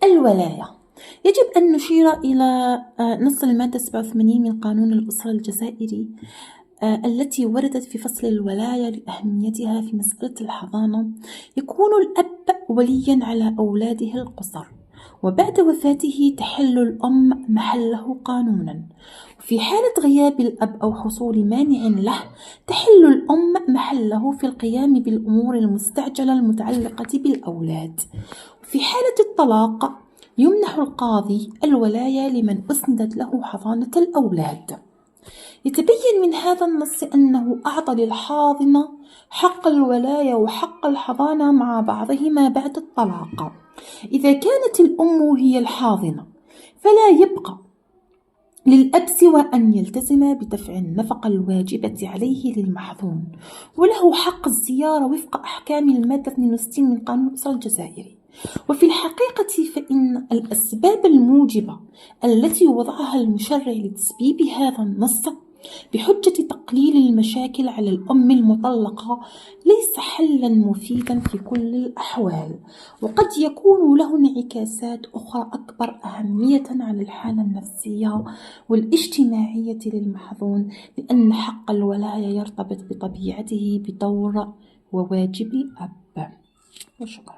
الولاية. يجب أن نشير إلى نص المادة 87 من قانون الأسرة الجزائري التي وردت في فصل الولاية لأهميتها في مسألة الحضانة. يكون الأب وليا على أولاده القصر، وبعد وفاته تحل الأم محله قانونا. في حالة غياب الأب أو حصول مانع له تحل الأم محله في القيام بالأمور المستعجلة المتعلقة بالأولاد. في حالة الطلاق يمنح القاضي الولاية لمن أسندت له حضانة الأولاد. يتبين من هذا النص أنه أعطى للحاضنة حق الولاية وحق الحضانة مع بعضهما بعد الطلاق. إذا كانت الأم هي الحاضنة فلا يبقى للأب سوى أن يلتزم بدفع النفقة الواجبة عليه للمحظون، وله حق الزيارة وفق أحكام المادة 62 من قانون الأسرة الجزائري. وفي الحقيقة فإن الأسباب الموجبة التي وضعها المشرع لتسبيب هذا النص بحجة تقليل المشاكل على الأم المطلقة ليس حلا مفيدا في كل الأحوال، وقد يكون له انعكاسات أخرى أكبر أهمية على الحالة النفسية والاجتماعية للمحظون، لأن حق الولاية يرتبط بطبيعته بدور وواجب الأب. وشكرا.